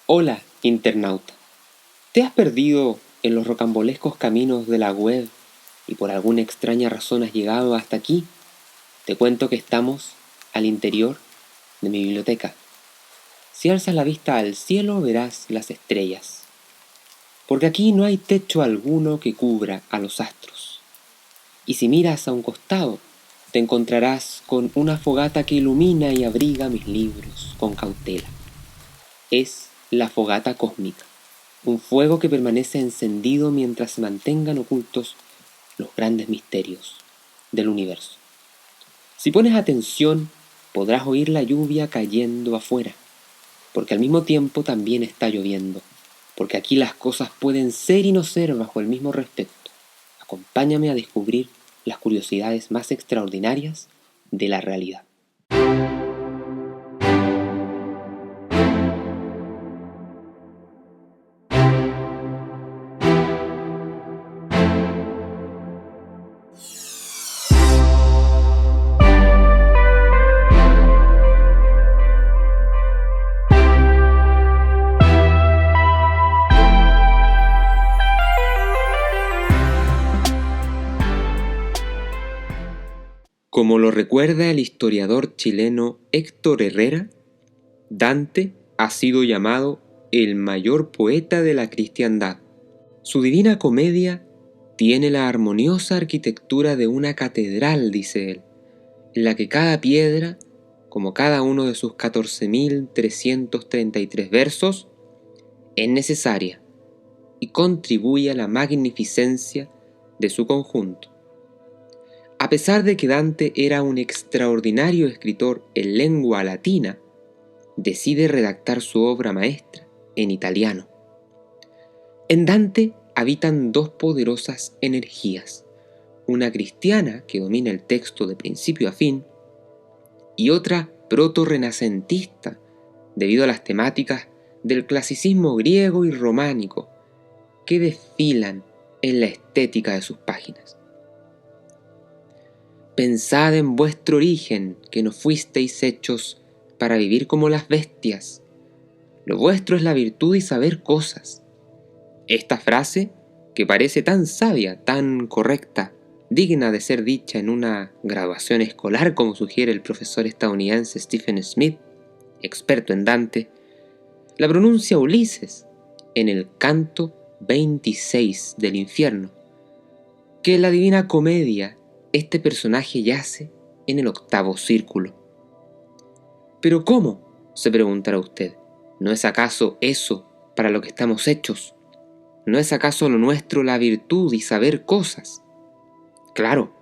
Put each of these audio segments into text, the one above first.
Hola, internauta. ¿Te has perdido en los rocambolescos caminos de la web y por alguna extraña razón has llegado hasta aquí? Te cuento que estamos al interior de mi biblioteca. Si alzas la vista al cielo verás las estrellas, porque aquí no hay techo alguno que cubra a los astros. Y si miras a un costado, te encontrarás con una fogata que ilumina y abriga mis libros con cautela. Es la fogata cósmica, un fuego que permanece encendido mientras se mantengan ocultos los grandes misterios del universo. Si pones atención, podrás oír la lluvia cayendo afuera, porque al mismo tiempo también está lloviendo, porque aquí las cosas pueden ser y no ser bajo el mismo respecto. Acompáñame a descubrir las curiosidades más extraordinarias de la realidad. Como lo recuerda el historiador chileno Héctor Herrera, Dante ha sido llamado el mayor poeta de la cristiandad. Su Divina Comedia tiene la armoniosa arquitectura de una catedral, dice él, en la que cada piedra, como cada uno de sus 14.333 versos, es necesaria y contribuye a la magnificencia de su conjunto. A pesar de que Dante era un extraordinario escritor en lengua latina, decide redactar su obra maestra en italiano. En Dante habitan dos poderosas energías, una cristiana que domina el texto de principio a fin y otra proto-renacentista debido a las temáticas del clasicismo griego y románico que desfilan en la estética de sus páginas. Pensad en vuestro origen, que no fuisteis hechos para vivir como las bestias. Lo vuestro es la virtud y saber cosas. Esta frase, que parece tan sabia, tan correcta, digna de ser dicha en una graduación escolar como sugiere el profesor estadounidense Stephen Smith, experto en Dante, la pronuncia Ulises en el canto 26 del infierno, que en la Divina Comedia este personaje yace en el octavo círculo. ¿Pero cómo?, se preguntará usted. ¿No es acaso eso para lo que estamos hechos? ¿No es acaso lo nuestro la virtud y saber cosas? Claro,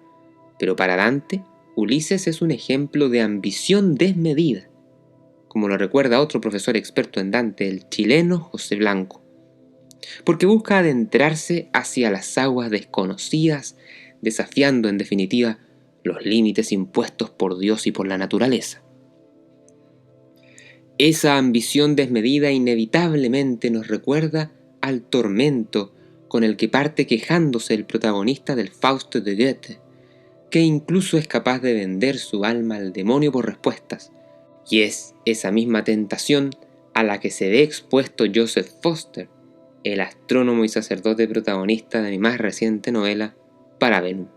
pero para Dante, Ulises es un ejemplo de ambición desmedida, como lo recuerda otro profesor experto en Dante, el chileno José Blanco, porque busca adentrarse hacia las aguas desconocidas, desafiando en definitiva los límites impuestos por Dios y por la naturaleza. Esa ambición desmedida inevitablemente nos recuerda al tormento con el que parte quejándose el protagonista del Fausto de Goethe, que incluso es capaz de vender su alma al demonio por respuestas, y es esa misma tentación a la que se ve expuesto Joseph Foster, el astrónomo y sacerdote protagonista de mi más reciente novela, Paravenum.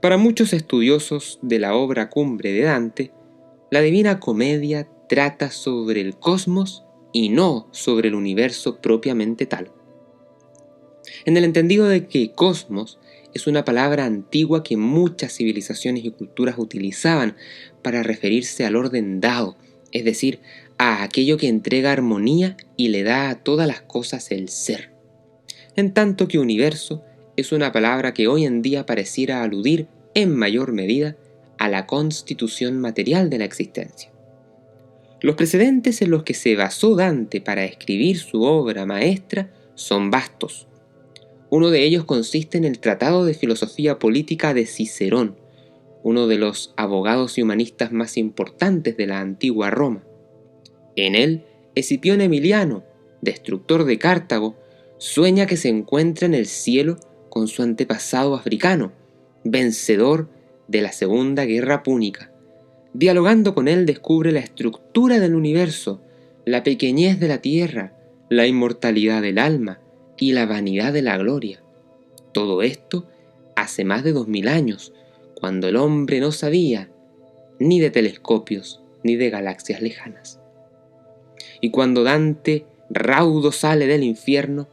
Para muchos estudiosos de la obra cumbre de Dante, la Divina Comedia trata sobre el cosmos y no sobre el universo propiamente tal. En el entendido de que cosmos es una palabra antigua que muchas civilizaciones y culturas utilizaban para referirse al orden dado, es decir, a aquello que entrega armonía y le da a todas las cosas el ser. En tanto que universo es una palabra que hoy en día pareciera aludir en mayor medida a la constitución material de la existencia. Los precedentes en los que se basó Dante para escribir su obra maestra son vastos. Uno de ellos consiste en el Tratado de Filosofía Política de Cicerón, uno de los abogados y humanistas más importantes de la antigua Roma. En él, Escipión Emiliano, destructor de Cartago, sueña que se encuentra en el cielo con su antepasado africano, vencedor de la Segunda Guerra Púnica. Dialogando con él descubre la estructura del universo la pequeñez de la tierra, la inmortalidad del alma y la vanidad de la gloria. Todo esto hace más de 2000 años, cuando el hombre no sabía ni de telescopios ni de galaxias lejanas. Y cuando Dante raudo sale del infierno,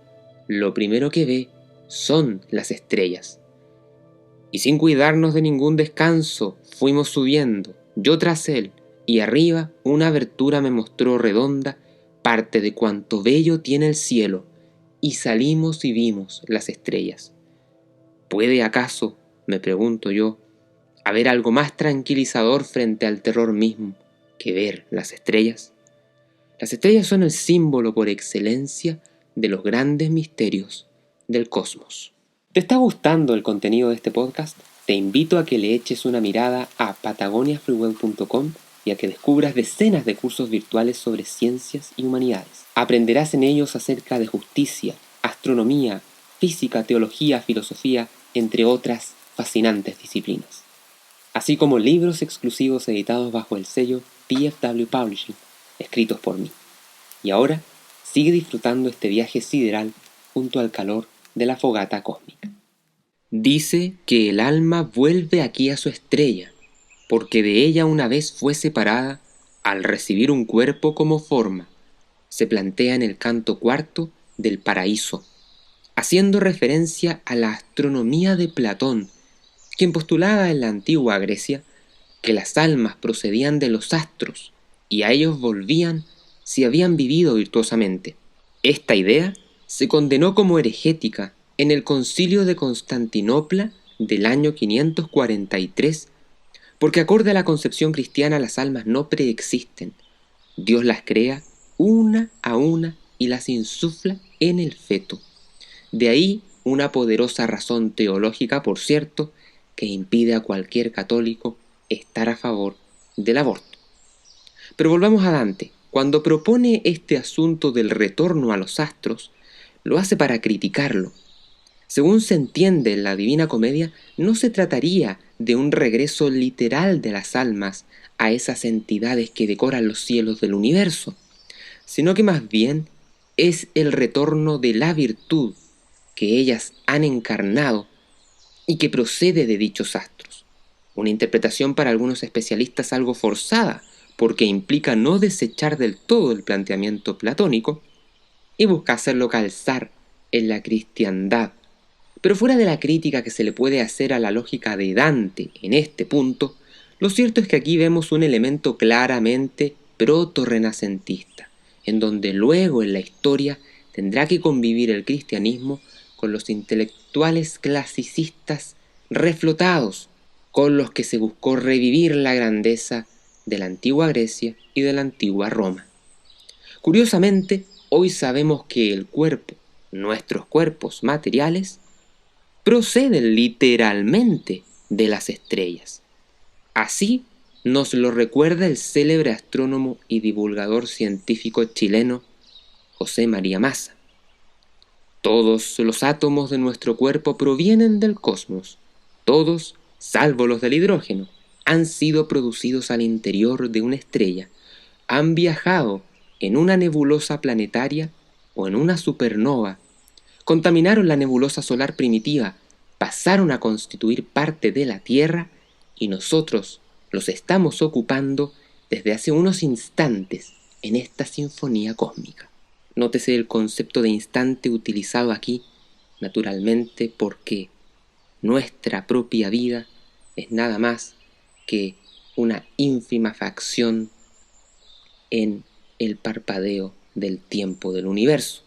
lo primero que ve son las estrellas. Y sin cuidarnos de ningún descanso, fuimos subiendo, yo tras él, y arriba una abertura me mostró redonda parte de cuanto bello tiene el cielo, y salimos y vimos las estrellas. ¿Puede acaso, me pregunto yo, haber algo más tranquilizador frente al terror mismo que ver las estrellas? Las estrellas son el símbolo por excelencia de los grandes misterios del cosmos. ¿Te está gustando el contenido de este podcast? Te invito a que le eches una mirada a patagoniafreewell.com y a que descubras decenas de cursos virtuales sobre ciencias y humanidades. Aprenderás en ellos acerca de justicia, astronomía, física, teología, filosofía, entre otras fascinantes disciplinas. Así como libros exclusivos editados bajo el sello PFW Publishing, escritos por mí. Y ahora, sigue disfrutando este viaje sideral junto al calor de la fogata cósmica. Dice que el alma vuelve aquí a su estrella, porque de ella una vez fue separada al recibir un cuerpo como forma. Se plantea en el canto cuarto del Paraíso, haciendo referencia a la astronomía de Platón, quien postulaba en la antigua Grecia que las almas procedían de los astros y a ellos volvían si habían vivido virtuosamente. Esta idea se condenó como herejética en el Concilio de Constantinopla del año 543, porque acorde a la concepción cristiana las almas no preexisten. Dios las crea una a una y las insufla en el feto. De ahí una poderosa razón teológica, por cierto, que impide a cualquier católico estar a favor del aborto. Pero volvamos a Dante. Cuando propone este asunto del retorno a los astros, lo hace para criticarlo. Según se entiende en la Divina Comedia, no se trataría de un regreso literal de las almas a esas entidades que decoran los cielos del universo, sino que más bien es el retorno de la virtud que ellas han encarnado y que procede de dichos astros. Una interpretación para algunos especialistas algo forzada, porque implica no desechar del todo el planteamiento platónico y busca hacerlo calzar en la cristiandad. Pero fuera de la crítica que se le puede hacer a la lógica de Dante en este punto, lo cierto es que aquí vemos un elemento claramente proto-renacentista, en donde luego en la historia tendrá que convivir el cristianismo con los intelectuales clasicistas reflotados, con los que se buscó revivir la grandeza de la antigua Grecia y de la antigua Roma. Curiosamente, hoy sabemos que el cuerpo, nuestros cuerpos materiales, proceden literalmente de las estrellas. Así nos lo recuerda el célebre astrónomo y divulgador científico chileno José María Mazza. Todos los átomos de nuestro cuerpo provienen del cosmos. Todos, salvo los del hidrógeno, han sido producidos al interior de una estrella, han viajado en una nebulosa planetaria o en una supernova, contaminaron la nebulosa solar primitiva, pasaron a constituir parte de la Tierra y nosotros los estamos ocupando desde hace unos instantes en esta sinfonía cósmica. Nótese el concepto de instante utilizado aquí, naturalmente porque nuestra propia vida es nada más que una ínfima fracción en el parpadeo del tiempo del universo.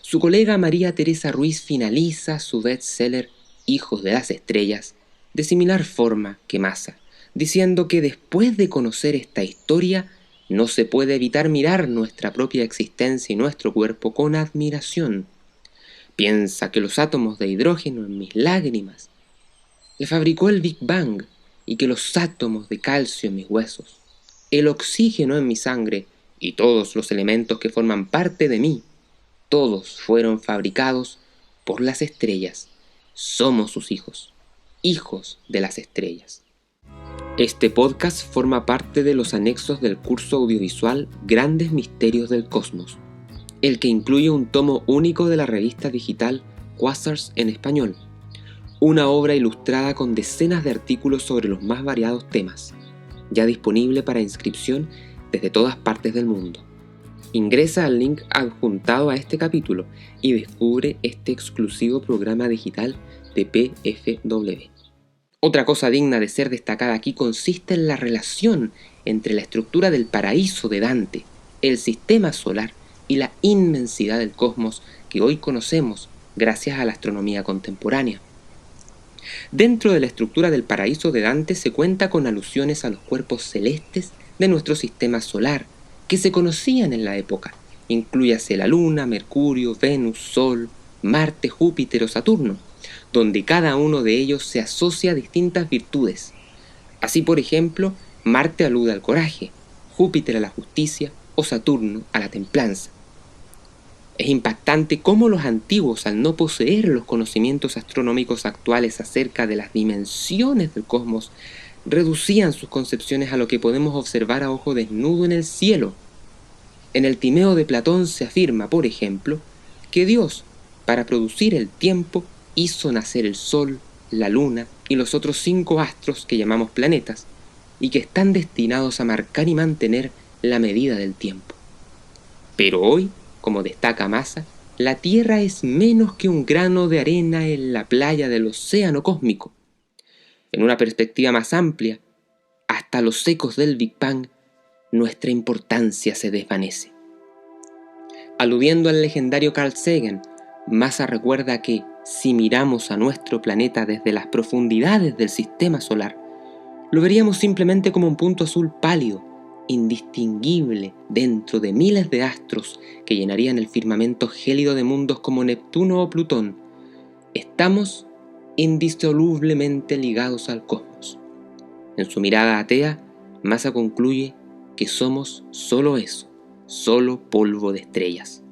Su colega María Teresa Ruiz finaliza su bestseller Hijos de las Estrellas de similar forma que Mazza, diciendo que después de conocer esta historia no se puede evitar mirar nuestra propia existencia y nuestro cuerpo con admiración. Piensa que los átomos de hidrógeno en mis lágrimas le fabricó el Big Bang y que los átomos de calcio en mis huesos, el oxígeno en mi sangre y todos los elementos que forman parte de mí, todos fueron fabricados por las estrellas. Somos sus hijos, hijos de las estrellas. Este podcast forma parte de los anexos del curso audiovisual Grandes Misterios del Cosmos, el que incluye un tomo único de la revista digital Quasars en español, una obra ilustrada con decenas de artículos sobre los más variados temas, ya disponible para inscripción desde todas partes del mundo. Ingresa al link adjuntado a este capítulo y descubre este exclusivo programa digital de PFW. Otra cosa digna de ser destacada aquí consiste en la relación entre la estructura del paraíso de Dante, el sistema solar y la inmensidad del cosmos que hoy conocemos gracias a la astronomía contemporánea. Dentro de la estructura del paraíso de Dante se cuenta con alusiones a los cuerpos celestes de nuestro sistema solar, que se conocían en la época, inclúyase la Luna, Mercurio, Venus, Sol, Marte, Júpiter o Saturno, donde cada uno de ellos se asocia a distintas virtudes. Así, por ejemplo, Marte alude al coraje, Júpiter a la justicia o Saturno a la templanza. Es impactante cómo los antiguos, al no poseer los conocimientos astronómicos actuales acerca de las dimensiones del cosmos, reducían sus concepciones a lo que podemos observar a ojo desnudo en el cielo. En el Timeo de Platón se afirma, por ejemplo, que Dios, para producir el tiempo, hizo nacer el Sol, la Luna y los otros 5 astros que llamamos planetas, y que están destinados a marcar y mantener la medida del tiempo. Pero hoy, como destaca Massa, la Tierra es menos que un grano de arena en la playa del océano cósmico. En una perspectiva más amplia, hasta los ecos del Big Bang, nuestra importancia se desvanece. Aludiendo al legendario Carl Sagan, Massa recuerda que, si miramos a nuestro planeta desde las profundidades del sistema solar, lo veríamos simplemente como un punto azul pálido, indistinguible dentro de miles de astros que llenarían el firmamento gélido de mundos como Neptuno o Plutón. Estamos indisolublemente ligados al cosmos. En su mirada atea, Massa concluye que somos solo eso, solo polvo de estrellas.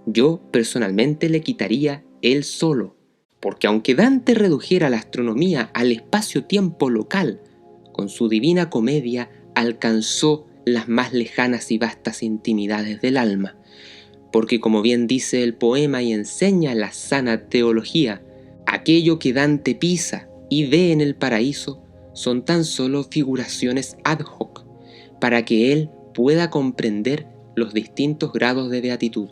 Yo personalmente le quitaría el solo, porque aunque Dante redujera la astronomía al espacio-tiempo local, con su Divina Comedia alcanzó las más lejanas y vastas intimidades del alma, porque como bien dice el poema y enseña la sana teología, aquello que Dante pisa y ve en el paraíso son tan solo figuraciones ad hoc, para que él pueda comprender los distintos grados de beatitud.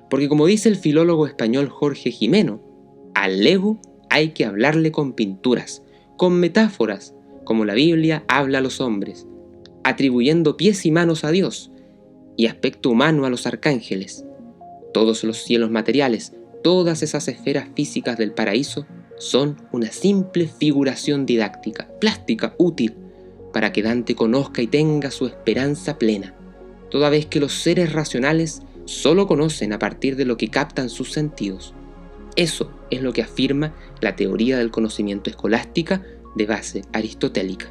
Porque como dice el filólogo español Jorge Gimeno, al ego hay que hablarle con pinturas, con metáforas, como la Biblia habla a los hombres, atribuyendo pies y manos a Dios y aspecto humano a los arcángeles. Todos los cielos materiales, todas esas esferas físicas del paraíso son una simple figuración didáctica, plástica, útil, para que Dante conozca y tenga su esperanza plena, toda vez que los seres racionales solo conocen a partir de lo que captan sus sentidos. Eso es lo que afirma la teoría del conocimiento escolástica de base aristotélica.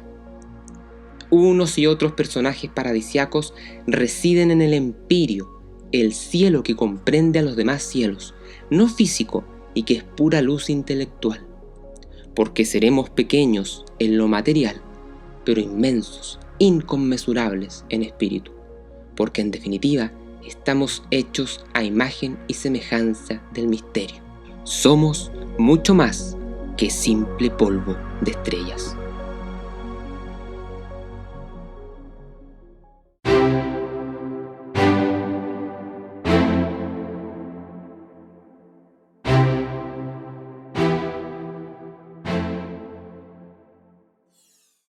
Unos y otros personajes paradisiacos residen en el empirio, el cielo que comprende a los demás cielos, no físico y que es pura luz intelectual. Porque seremos pequeños en lo material, pero inmensos, inconmensurables en espíritu. Porque en definitiva, estamos hechos a imagen y semejanza del misterio. Somos mucho más que simple polvo de estrellas.